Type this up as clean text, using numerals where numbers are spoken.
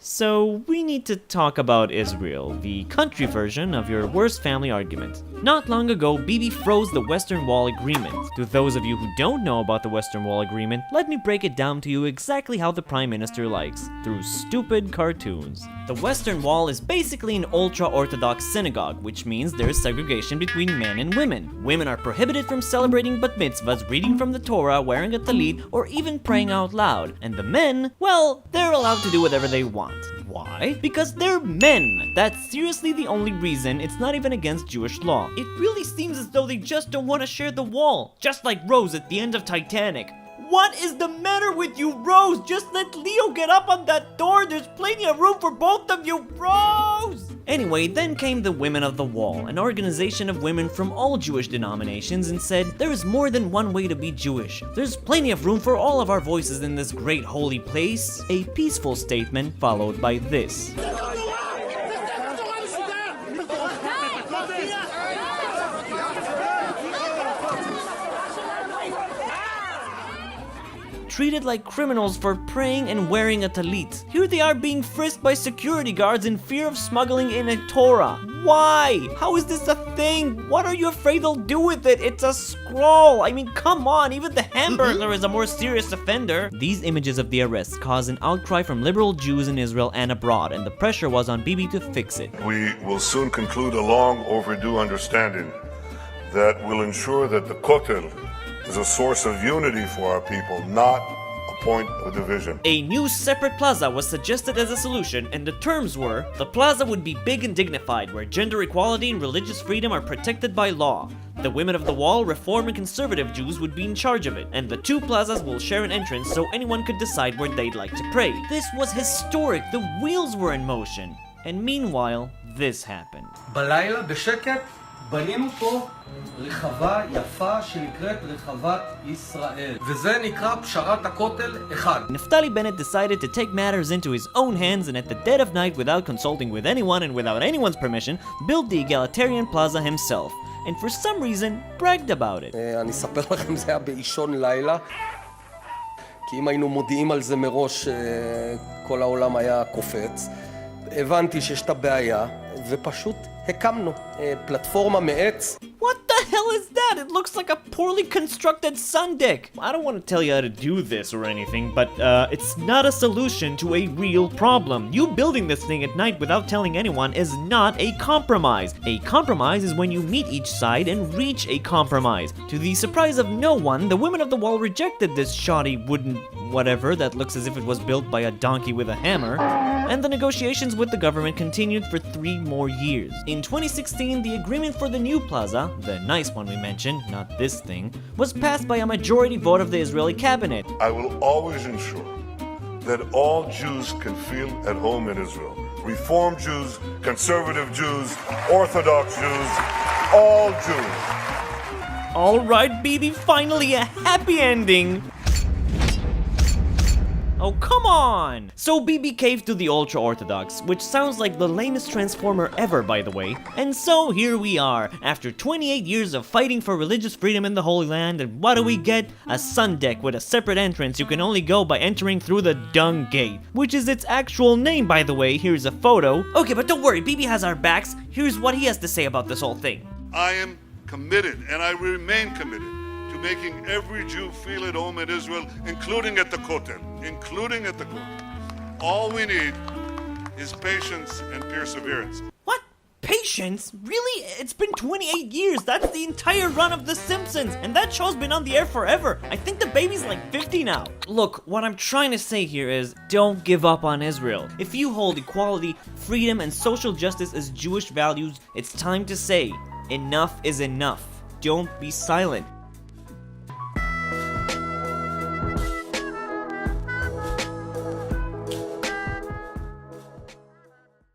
So, we need to talk about Israel, the country version of your worst family argument. Not long ago, Bibi froze the Western Wall Agreement. To those of you who don't know about the Western Wall Agreement, let me break it down to you exactly how the Prime Minister likes, through stupid cartoons. The Western Wall is basically an ultra-Orthodox synagogue, which means there is segregation between men and women. Women are prohibited from celebrating bat mitzvahs, reading from the Torah, wearing a talit, or even praying out loud. And the men, well, they're allowed to do whatever they want. Why? Because they're men! That's seriously the only reason. It's not even against Jewish law. It really seems as though they just don't want to share the wall. Just like Rose at the end of Titanic. What is the matter with you, Rose? Just let Leo get up on that door. There's plenty of room for both of you, Rose! Anyway, then came the Women of the Wall, an organization of women from all Jewish denominations, and said, there is more than one way to be Jewish. There's plenty of room for all of our voices in this great holy place. A peaceful statement followed by this. Treated like criminals for praying and wearing a talit. Here they are being frisked by security guards in fear of smuggling in a Torah. Why? How is this a thing? What are you afraid they'll do with it? It's a scroll. I mean, come on, even the Hamburglar is a more serious offender. These images of the arrests caused an outcry from liberal Jews in Israel and abroad, and the pressure was on Bibi to fix it. We will soon conclude a long overdue understanding that will ensure that the Kotel is a source of unity for our people, not a point of division. A new separate plaza was suggested as a solution, and the terms were, the plaza would be big and dignified, where gender equality and religious freedom are protected by law. The Women of the Wall, Reform and Conservative Jews would be in charge of it, and the two plazas will share an entrance so anyone could decide where they'd like to pray. This was historic, the wheels were in motion. And meanwhile, this happened. בלילה, בשקט, בנינו פה רחבה יפה שנקראת רחבת ישראל. וזה נקרא פשרת הכותל 1. Naftali Bennett decided to take matters into his own hands and at the dead of night, without consulting with anyone and without anyone's permission, built the egalitarian plaza himself. And for some reason, bragged about it. אני אספר לכם, זה היה באישון לילה. כי אם היינו מודיעים על זה מראש, כל העולם היה קופץ. הבנתי שיש את הבעיה, ופשוט הקמנו פלטפורמה מעץ. What the hell is that? It looks like a poorly constructed sun deck. I don't want to tell you how to do this or anything, but it's not a solution to a real problem. You building this thing at night without telling anyone is not a compromise. A compromise is when you meet each side and reach a compromise. To the surprise of no one, the Women of the Wall rejected this shoddy wooden whatever that looks as if it was built by a donkey with a hammer, and the negotiations with the government continued for 3 more years. In 2016, the agreement for the new plaza, the nice one we mentioned, not this thing, was passed by a majority vote of the Israeli cabinet. I will always ensure that all Jews can feel at home in Israel. Reform Jews, conservative Jews, Orthodox Jews, all Jews. Alright, Bibi, finally a happy ending! Oh, come on! So Bibi caved to the ultra-Orthodox, which sounds like the lamest transformer ever, by the way. And so here we are, after 28 years of fighting for religious freedom in the Holy Land, and what do we get? A sun deck with a separate entrance you can only go by entering through the Dung Gate, which is its actual name, by the way. Here's a photo. Okay, but don't worry, Bibi has our backs. Here's what he has to say about this whole thing. I am committed, and I remain committed, to making every Jew feel at home in Israel, including at the Kotel. Including at the Kotel. All we need is patience and perseverance. What? Patience? Really? It's been 28 years. That's the entire run of The Simpsons. And that show's been on the air forever. I think the baby's like 50 now. Look, what I'm trying to say here is, don't give up on Israel. If you hold equality, freedom, and social justice as Jewish values, it's time to say, enough is enough. Don't be silent.